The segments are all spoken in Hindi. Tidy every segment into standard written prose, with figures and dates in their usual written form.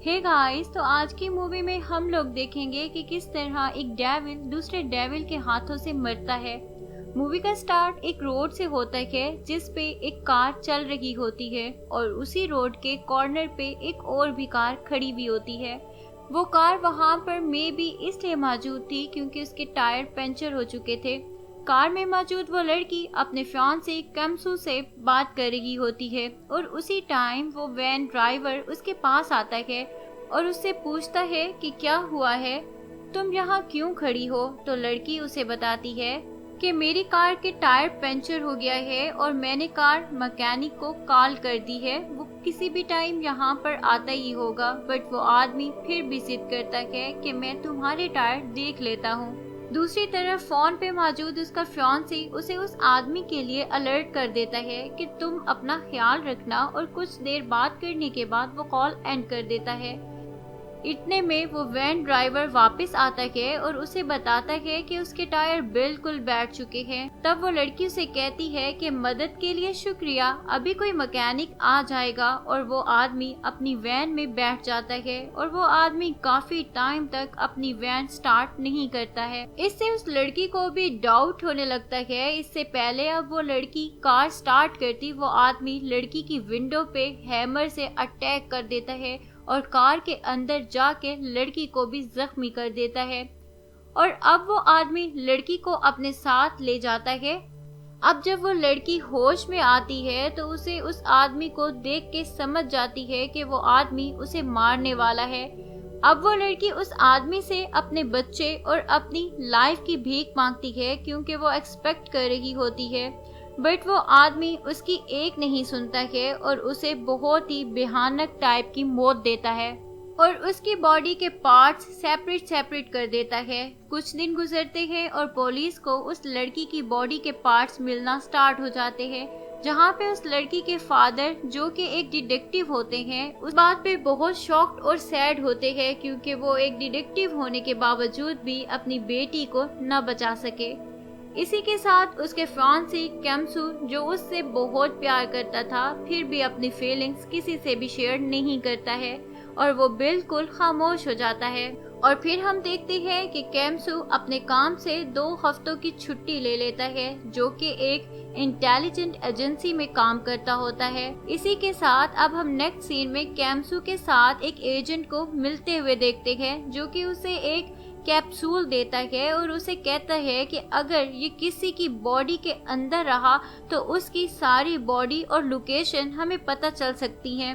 हे गाइस, तो आज की मूवी में हम लोग देखेंगे कि किस तरह एक डेविल दूसरे डेविल के हाथों से मरता है। मूवी का स्टार्ट एक रोड से होता है जिस पे एक कार चल रही होती है और उसी रोड के कॉर्नर पे एक और भी कार खड़ी हुई होती है। वो कार वहां पर मे बी इसलिए मौजूद थी क्योंकि उसके टायर पंचर हो चुके थे। कार में मौजूद वो लड़की अपने फियांसे कैम्सू से बात कर रही होती है और उसी टाइम वो वैन ड्राइवर उसके पास आता है और उससे पूछता है कि क्या हुआ है, तुम यहाँ क्यों खड़ी हो। तो लड़की उसे बताती है कि मेरी कार के टायर पंचर हो गया है और मैंने कार मैकेनिक को कॉल कर दी है, वो किसी भी टाइम यहाँ पर आता ही होगा। बट वो आदमी फिर भी जिद करता है कि मैं तुम्हारे टायर देख लेता हूँ। दूसरी तरफ फोन पे मौजूद उसका फियांसी उसे उस आदमी के लिए अलर्ट कर देता है कि तुम अपना ख्याल रखना, और कुछ देर बात करने के बाद वो कॉल एंड कर देता है। इतने में वो वैन ड्राइवर वापस आता है और उसे बताता है कि उसके टायर बिल्कुल बैठ चुके हैं। तब वो लड़की उसे कहती है कि मदद के लिए शुक्रिया, अभी कोई मैकेनिक आ जाएगा। और वो आदमी अपनी वैन में बैठ जाता है और वो आदमी काफी टाइम तक अपनी वैन स्टार्ट नहीं करता है। इससे उस लड़की को भी डाउट होने लगता है। इससे पहले अब वो लड़की कार स्टार्ट करती, वो आदमी लड़की की विंडो पे हैमर से अटैक कर देता है और कार के अंदर जाके लड़की को भी जख्मी कर देता है। और अब वो आदमी लड़की को अपने साथ ले जाता है। अब जब वो लड़की होश में आती है तो उसे उस आदमी को देख के समझ जाती है कि वो आदमी उसे मारने वाला है। अब वो लड़की उस आदमी से अपने बच्चे और अपनी लाइफ की भीख मांगती है क्योंकि वो एक्सपेक्ट कर रही होती है। बट वो आदमी उसकी एक नहीं सुनता है और उसे बहुत ही भयानक टाइप की मौत देता है और उसकी बॉडी के पार्ट्स सेपरेट कर देता है। कुछ दिन गुजरते हैं और पुलिस को उस लड़की की बॉडी के पार्ट्स मिलना स्टार्ट हो जाते हैं, जहाँ पे उस लड़की के फादर, जो कि एक डिटेक्टिव होते हैं, उस बात पे बहुत शॉक्ड और सैड होते हैं क्योंकि वो एक डिटेक्टिव होने के बावजूद भी अपनी बेटी को न बचा सके। इसी के साथ उसके फियांसी कैम्सू, जो उससे बहुत प्यार करता था, फिर भी अपनी फीलिंग्स किसी से भी शेयर नहीं करता है और वो बिल्कुल खामोश हो जाता है। और फिर हम देखते हैं कि कैम्सू अपने काम से 2 हफ्तों की छुट्टी ले लेता है, जो कि एक इंटेलिजेंट एजेंसी में काम करता होता है। इसी के साथ अब हम नेक्स्ट सीन में कैम्सू के साथ एक एजेंट को मिलते हुए देखते हैं, जो कि उसे एक कैप्सूल देता है और उसे कहता है कि अगर ये किसी की बॉडी के अंदर रहा तो उसकी सारी बॉडी और लोकेशन हमें पता चल सकती है।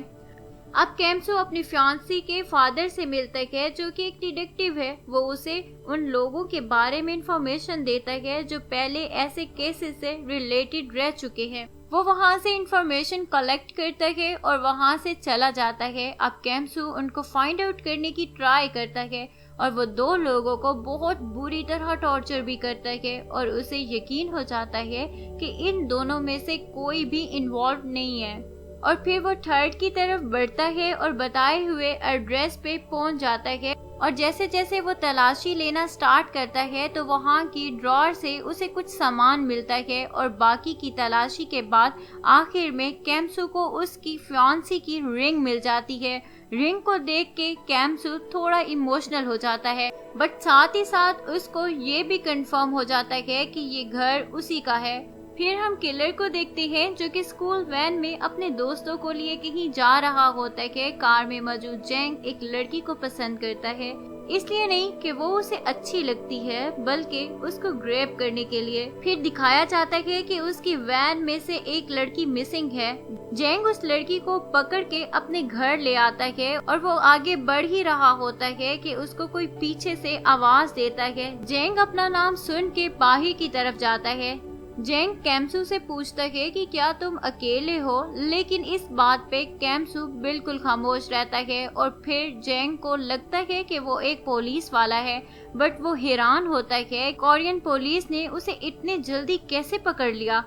अब कैम्सू अपनी फियांसी के फादर से मिलता है, जो कि एक डिटेक्टिव है। वो उसे उन लोगों के बारे में इंफॉर्मेशन देता है जो पहले ऐसे केसेस से रिलेटेड रह चुके हैं। वो वहाँ से इंफॉर्मेशन कलेक्ट करता है और वहाँ से चला जाता है। अब कैम्सू उनको फाइंड आउट करने की ट्राई करता है और वो 2 लोगों को बहुत बुरी तरह टॉर्चर भी करता है और उसे यकीन हो जाता है कि इन दोनों में से कोई भी इन्वॉल्व नहीं है। और फिर वो थर्ड की तरफ बढ़ता है और बताए हुए एड्रेस पे पहुंच जाता है और जैसे जैसे वो तलाशी लेना स्टार्ट करता है तो वहाँ की ड्रॉर से उसे कुछ सामान मिलता है और बाकी की तलाशी के बाद आखिर में कैम्सू को उसकी फियांसी की रिंग मिल जाती है। रिंग को देख के कैम्सू थोड़ा इमोशनल हो जाता है, बट साथ ही साथ उसको ये भी कंफर्म हो जाता है कि ये घर उसी का है। फिर हम किलर को देखते हैं, जो कि स्कूल वैन में अपने दोस्तों को लिए कहीं जा रहा होता है। कार में मौजूद जेंग एक लड़की को पसंद करता है, इसलिए नहीं कि वो उसे अच्छी लगती है, बल्कि उसको ग्रैब करने के लिए। फिर दिखाया जाता है कि उसकी वैन में से एक लड़की मिसिंग है। जेंग उस लड़की को पकड़ के अपने घर ले आता है और वो आगे बढ़ ही रहा होता है कि उसको कोई पीछे से आवाज देता है। जेंग अपना नाम सुन के बाहर की तरफ जाता है। जेंग कैम्सू से पूछता है कि क्या तुम अकेले हो, लेकिन इस बात पे कैम्सू बिल्कुल खामोश रहता है। और फिर जेंग को लगता है कि वो एक पुलिस वाला है, बट वो हैरान होता है कोरियन पुलिस ने उसे इतने जल्दी कैसे पकड़ लिया।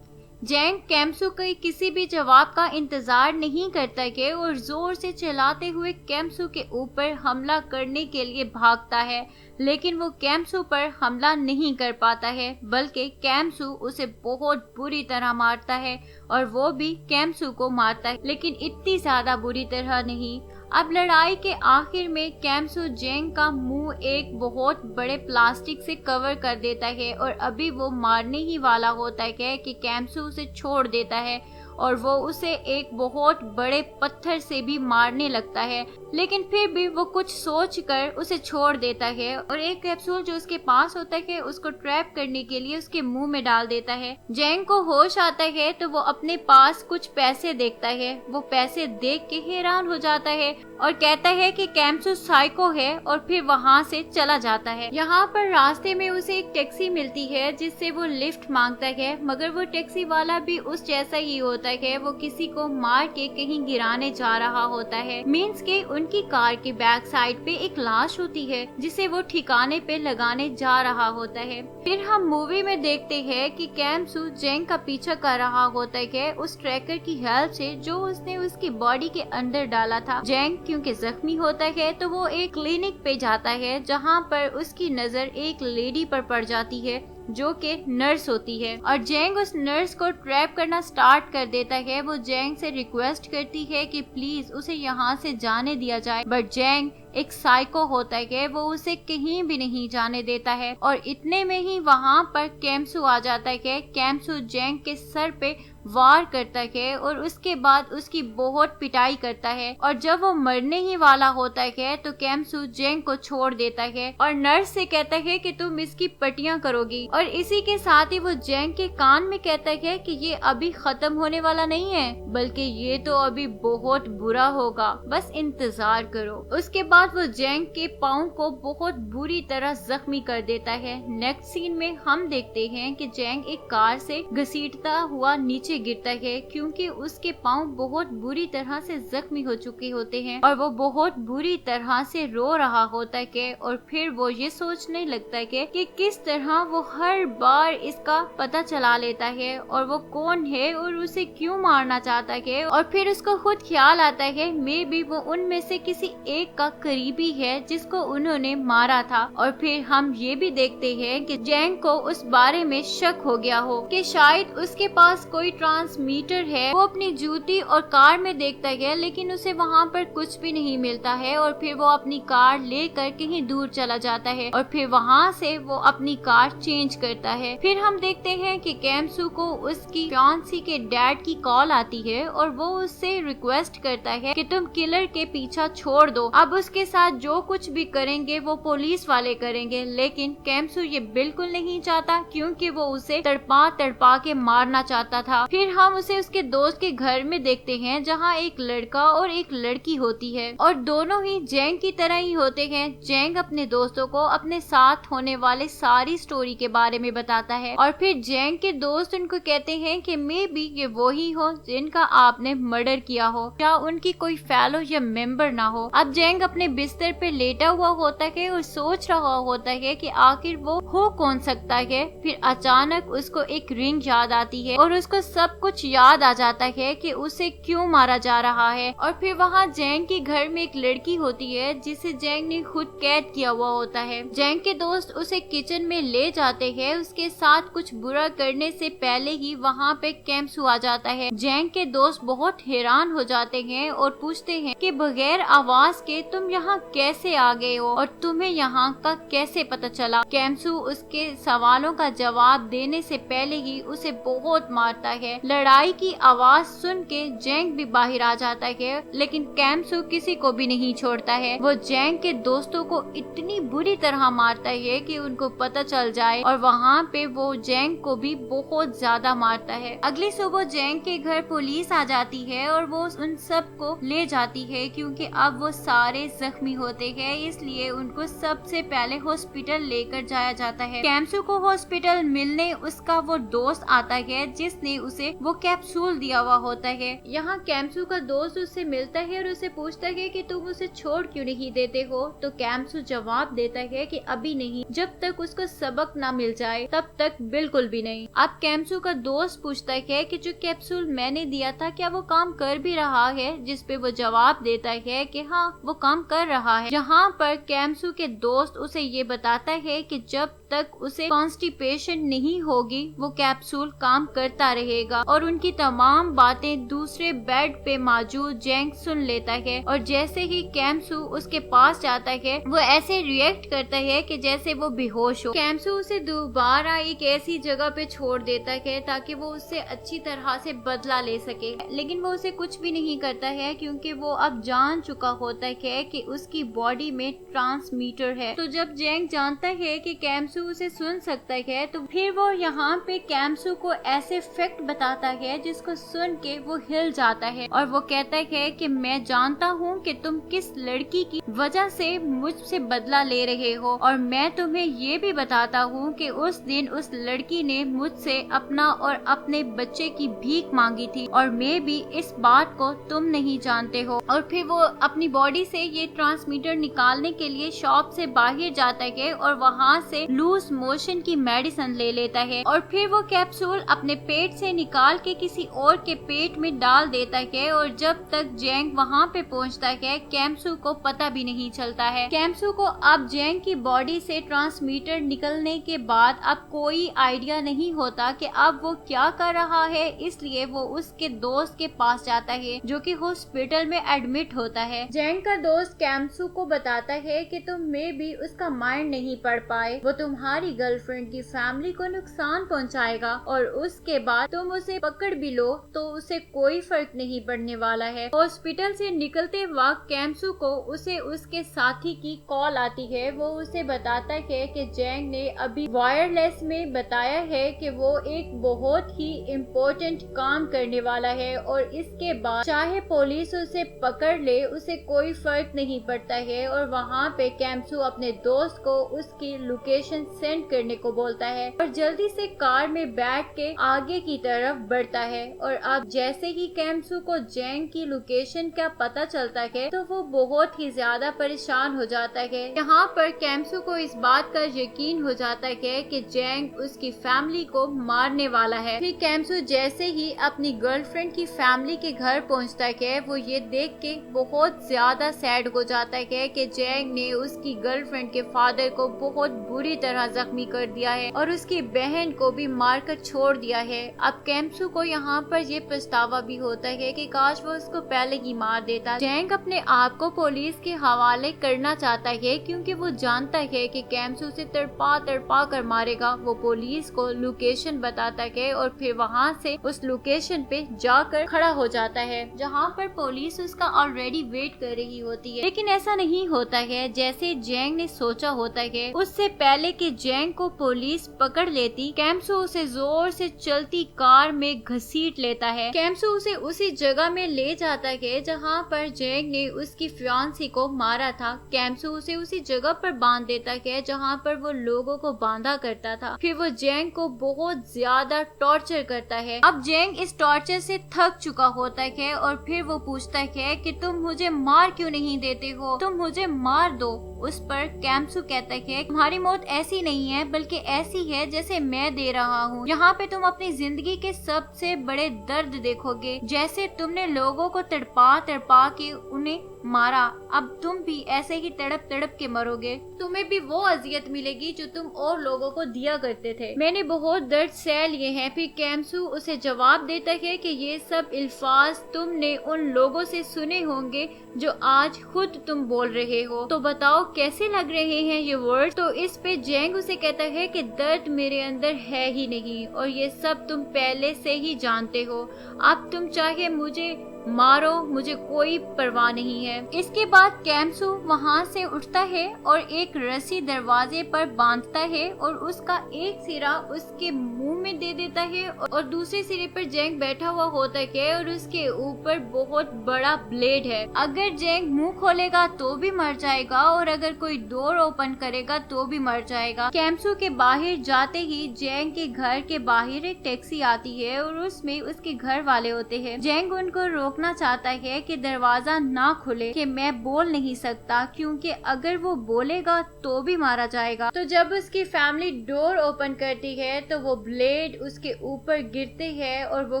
जेंग कैम्सू के किसी भी जवाब का इंतजार नहीं करता है और जोर से चिल्लाते हुए कैम्सू के ऊपर हमला करने के लिए भागता है, लेकिन वो कैम्सू पर हमला नहीं कर पाता है, बल्कि कैम्सू उसे बहुत बुरी तरह मारता है और वो भी कैम्सू को मारता है, लेकिन इतनी ज्यादा बुरी तरह नहीं। अब लड़ाई के आखिर में कैम्सू जेंग का मुंह एक बहुत बड़े प्लास्टिक से कवर कर देता है और अभी वो मारने ही वाला होता है कि कैम्सू उसे छोड़ देता है और वो उसे एक बहुत बड़े पत्थर से भी मारने लगता है, लेकिन फिर भी वो कुछ सोचकर उसे छोड़ देता है और एक कैप्सूल जो उसके पास होता है उसको ट्रैप करने के लिए उसके मुंह में डाल देता है। जेंग को होश आता है तो वो अपने पास कुछ पैसे देखता है। वो पैसे देख के हैरान हो जाता है और कहता है कि कैम्सू साइको है और फिर वहाँ से चला जाता है। यहाँ पर रास्ते में उसे एक टैक्सी मिलती है जिससे वो लिफ्ट मांगता है, मगर वो टैक्सी वाला भी उस जैसा ही होता है। वो किसी को मार के कहीं गिराने जा रहा होता है। मीन्स के उनकी कार के बैक साइड पे एक लाश होती है जिसे वो ठिकाने पे लगाने जा रहा होता है। फिर हम मूवी में देखते हैं कि कैम्सू जेंग का पीछा कर रहा होता है उस ट्रैकर की हेल्प से जो उसने उसकी बॉडी के अंदर डाला था। जेंग क्योंकि जख्मी होता है तो वो एक क्लिनिक पे जाता है जहाँ पर उसकी नजर एक लेडी पर पड़ जाती है जो कि नर्स होती है और जेंग उस नर्स को ट्रैप करना स्टार्ट कर देता है। वो जेंग से रिक्वेस्ट करती है कि प्लीज उसे यहाँ से जाने दिया जाए, बट जेंग एक साइको होता है, वो उसे कहीं भी नहीं जाने देता है। और इतने में ही वहाँ पर कैम्सू आ जाता है। कैम्सू जेंग के सर पे वार करता है और उसके बाद उसकी बहुत पिटाई करता है और जब वो मरने ही वाला होता है तो कैम्सू जेंग को छोड़ देता है और नर्स से कहता है कि तुम इसकी पट्टियां करोगी और इसी के साथ ही वो जेंग के कान में कहता है कि ये अभी खत्म होने वाला नहीं है, बल्कि ये तो अभी बहुत बुरा होगा, बस इंतजार करो। उसके बाद वो जेंग के पाँव को बहुत बुरी तरह जख्मी कर देता है। नेक्स्ट सीन में हम देखते हैं कि जेंग एक कार से घसीटता हुआ नीचे गिरता है क्योंकि उसके पाँव बहुत बुरी तरह से जख्मी हो चुके होते हैं और वो बहुत बुरी तरह से रो रहा होता है और फिर वो ये सोचने लगता है कि किस तरह वो हर बार इसका पता चला लेता है और वो कौन है और उसे क्यों मारना चाहता है और फिर उसको खुद ख्याल आता है मे बी वो उनमें से किसी एक का करीबी है जिसको उन्होंने मारा था। और फिर हम ये भी देखते हैं कि जेंग को उस बारे में शक हो गया हो कि शायद उसके पास कोई ट्रांसमीटर है। वो अपनी जूती और कार में देखता है लेकिन उसे वहाँ पर कुछ भी नहीं मिलता है और फिर वो अपनी कार लेकर कहीं दूर चला जाता है और फिर वहाँ से वो अपनी कार चेंज करता है। फिर हम देखते हैं कि कैम्सू को उसकी फियांसी के डैड की कॉल आती है और वो उससे रिक्वेस्ट करता है कि तुम किलर के पीछा छोड़ दो, अब उसके साथ जो कुछ भी करेंगे वो पुलिस वाले करेंगे। लेकिन कैम्सू ये बिल्कुल नहीं चाहता क्योंकि वो उसे तड़पा तड़पा के मारना चाहता था। फिर हम उसे उसके दोस्त के घर में देखते हैं जहाँ एक लड़का और एक लड़की होती है और दोनों ही जेंग की तरह ही होते हैं। जेंग अपने दोस्तों को अपने साथ होने वाले सारी स्टोरी के बारे में बताता है और फिर जेंग के दोस्त उनको कहते हैं कि मे बी ये वो ही हो जिनका आपने मर्डर किया हो या उनकी कोई फेलो या मेंबर ना हो। अब जेंग अपने बिस्तर पे लेटा हुआ होता है और सोच रहा होता है कि आखिर वो हो कौन सकता है। फिर अचानक उसको एक रिंग याद आती है और उसको सब कुछ याद आ जाता है कि उसे क्यों मारा जा रहा है। और फिर वहाँ जेंग के घर में एक लड़की होती है जिसे जेंग ने खुद कैद किया हुआ होता है। जेंग के दोस्त उसे किचन में ले जाते हैं। उसके साथ कुछ बुरा करने से पहले ही वहाँ पे कैम्सू आ जाता है। जेंग के दोस्त बहुत हैरान हो जाते हैं और पूछते हैं कि बगैर आवाज के तुम यहाँ कैसे आ गए हो और तुम्हें यहाँ का कैसे पता चला। कैम्सू उसके सवालों का जवाब देने से पहले ही उसे बहुत मारता है। लड़ाई की आवाज सुन के जेंग भी बाहर आ जाता है लेकिन कैम्सू किसी को भी नहीं छोड़ता है। वो जेंग के दोस्तों को इतनी बुरी तरह मारता है कि उनको पता चल जाए और वहाँ पे वो जेंग को भी बहुत ज्यादा मारता है। अगली सुबह जेंग के घर पुलिस आ जाती है और वो उन सब को ले जाती है क्योंकि अब वो सारे जख्मी होते हैं, इसलिए उनको सबसे पहले हॉस्पिटल लेकर जाया जाता है। कैम्सू को हॉस्पिटल मिलने उसका वो दोस्त आता है जिसने उसे वो कैप्सूल दिया हुआ होता है। यहाँ कैम्सू का दोस्त उससे मिलता है और उसे पूछता है कि तुम उसे छोड़ क्यों नहीं देते हो। तो कैम्सू जवाब देता है कि अभी नहीं, जब तक उसको सबक ना मिल जाए तब तक बिल्कुल भी नहीं। अब कैम्सू का दोस्त पूछता है कि जो कैप्सूल मैंने दिया था क्या वो काम कर भी रहा है, जिस पे वो जवाब देता है कि हाँ वो काम कर रहा है। यहाँ पर कैम्सू के दोस्त उसे ये बताता है कि जब तक उसे कॉन्स्टिपेशन नहीं होगी वो कैप्सूल काम करता रहेगा। और उनकी तमाम बातें दूसरे बेड पे मौजूद जैंग सुन लेता है और जैसे ही कैम्सू उसके पास जाता है वो ऐसे रिएक्ट करता है कि जैसे वो बेहोश हो। कैम्सू उसे दोबारा एक ऐसी जगह पे छोड़ देता है ताकि वो उससे अच्छी तरह से बदला ले सके, लेकिन वो उसे कुछ भी नहीं करता है क्योंकि वो अब जान चुका होता है कि उसकी बॉडी में ट्रांसमीटर है। तो जब जैंग जानता है कि कैम्सू उसे सुन सकता है तो फिर वो यहाँ पे कैम्सू को ऐसे फैक्ट बताता है जिसको सुन के वो हिल जाता है और वो कहता है कि मैं जानता हूँ कि तुम किस लड़की की वजह से मुझसे बदला ले रहे हो और मैं तुम्हें ये भी बताता हूँ कि उस दिन उस लड़की ने मुझसे अपना और अपने बच्चे की भीख मांगी थी और मैं भी इस बात को तुम नहीं जानते हो। और फिर वो अपनी बॉडी से ये ट्रांसमीटर निकालने के लिए शॉप से बाहर जाता है और वहाँ से लूज मोशन की मेडिसिन ले लेता है और फिर वो कैप्सूल अपने पेट से निकाल के किसी और के पेट में डाल देता है और जब तक जैंग वहाँ पे पहुँचता है कैम्सू को पता भी नहीं चलता है। कैम्सू को अब जैंग की बॉडी से ट्रांसमीटर निकलने के बाद अब कोई आइडिया नहीं होता कि अब वो क्या कर रहा है, इसलिए वो उसके दोस्त के पास जाता है जो कि हॉस्पिटल में एडमिट होता है। जैंग का दोस्त कैम्सू को बताता है कि तुम में भी उसका माइंड नहीं पढ़ पाए, वो तुम्हारी गर्लफ्रेंड की फैमिली को नुकसान पहुंचाएगा और उसके बाद तुम उसे पकड़ भी लो तो उसे कोई फर्क नहीं पड़ने वाला है। हॉस्पिटल से निकलते वक्त कैम्सू को उसे उसके साथी की कॉल आती है। वो उसे बताता है कि जैंग ने अभी वायरलेस में बताया है कि वो एक बहुत ही इम्पोर्टेंट काम करने वाला है और इसके बाद चाहे पुलिस उसे पकड़ ले उसे कोई फर्क नहीं पड़ता है। और वहाँ पे कैम्सू अपने दोस्त को उसकी लोकेशन सेंड करने को बोलता है और जल्दी से कार में बैठ के आगे की तरफ बढ़ता है। और अब जैसे ही कैम्सू को जैंग की लोकेशन का पता चलता है तो वो बहुत ही ज्यादा परेशान हो जाता है। यहाँ पर कैम्सू को इस बात का यकीन हो जाता है कि जैंग उसकी फैमिली को मारने वाला है। फिर कैम्सू जैसे ही अपनी गर्लफ्रेंड की फैमिली के घर पहुँचता है वो ये देख के बहुत ज्यादा सैड हो जाता है कि जैंग ने उसकी गर्लफ्रेंड के फादर को बहुत बुरी तरह जख्मी कर दिया है और उसकी बहन को भी मारकर छोड़ दिया है। अब कैम्सू को यहाँ पर ये पछतावा भी होता है कि काश वो उसको पहले ही मार देता। जैंग अपने आप को पुलिस के हवाले करना चाहता है क्योंकि वो जानता है कि कैम्सू से तड़पा तड़पा कर मारेगा। वो पुलिस को लोकेशन बताता है और फिर वहाँ से उस लोकेशन पे जाकर खड़ा हो जाता है जहाँ पर पुलिस उसका ऑलरेडी वेट कर रही होती है। लेकिन ऐसा नहीं होता है जैसे जैंग ने सोचा होता है। उससे पहले कि जैंग को पुलिस पकड़ लेती कैम्सू उसे जोर से चलती कार में घसीट लेता है। कैम्सू उसे उसी जगह में ले जाता है जहाँ पर जैंग ने उसकी फियांसी को मारा था। कैम्सू उसे उसी जगह पर बांध देता है जहाँ पर वो लोगों को बांधा करता था। फिर वो जैंग को बहुत ज्यादा टॉर्चर करता है। अब जैंग इस टॉर्चर से थक चुका होता है और फिर वो पूछता है कि तुम मुझे मार क्यों नहीं देते हो, तुम मुझे मार दो। उस पर कैम्सू कहता है तुम्हारी मौत ऐसी नहीं है बल्कि ऐसी है जैसे मैं दे रहा हूँ। यहाँ पे तुम अपनी जिंदगी के सबसे बड़े दर्द देखोगे, जैसे तुमने लोगों को तड़पा तड़पा के उन्हें मारा, अब तुम भी ऐसे ही तड़प तड़प के मरोगे। तुम्हें भी वो अजियत मिलेगी जो तुम और लोगों को दिया करते थे। मैंने बहुत दर्द सह लिए हैं। फिर कैम्सू उसे जवाब देता है कि ये सब अल्फाज तुमने उन लोगों से सुने होंगे जो आज खुद तुम बोल रहे हो, तो बताओ कैसे लग रहे हैं ये वर्ड। तो इस पे जैंग उसे कहता है कि दर्द मेरे अंदर है ही नहीं और ये सब तुम पहले से ही जानते हो। अब तुम चाहे मुझे मारो, मुझे कोई परवाह नहीं है। इसके बाद कैम्सू वहाँ से उठता है और एक रस्सी दरवाजे पर बांधता है और उसका एक सिरा उसके मुंह में दे देता है और दूसरे सिरे पर जैंग बैठा हुआ होता है और उसके ऊपर बहुत बड़ा ब्लेड है। अगर जैंग मुंह खोलेगा तो भी मर जाएगा और अगर कोई डोर ओपन करेगा तो भी मर जाएगा। कैम्सू के बाहर जाते ही जैंग के घर के बाहर एक टैक्सी आती है और उसमें उसके घर वाले होते हैं। जैंग उनको रोकना चाहता है कि दरवाजा ना खुले, कि मैं बोल नहीं सकता क्योंकि अगर वो बोलेगा तो भी मारा जाएगा। तो जब उसकी फैमिली डोर ओपन करती है तो वो ब्लेड उसके ऊपर गिरते हैं और वो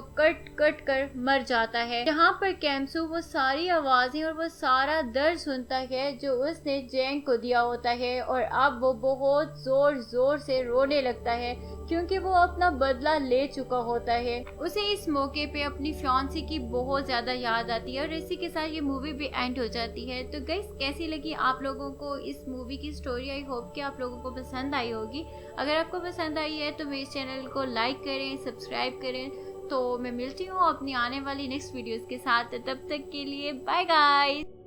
कट कट कर मर जाता है। यहाँ पर केम्सू वो सारी आवाजें और वो सारा दर्द सुनता है जो उसने जैंग को दिया होता है, और अब वो बहुत जोर जोर से रोने लगता है क्योंकि वो अपना बदला ले चुका होता है। उसे इस मौके पे अपनी फियांसी की बहुत ज्यादा याद आती है और इसी के साथ ये मूवी भी एंड हो जाती है। तो गाइस, कैसी लगी आप लोगों को इस मूवी की स्टोरी? आई होप कि आप लोगों को पसंद आई होगी। अगर आपको पसंद आई है तो मेरे चैनल को लाइक करें, सब्सक्राइब करें। तो मैं मिलती हूँ अपनी आने वाली नेक्स्ट वीडियोस के साथ। तब तक के लिए बाय गाइस।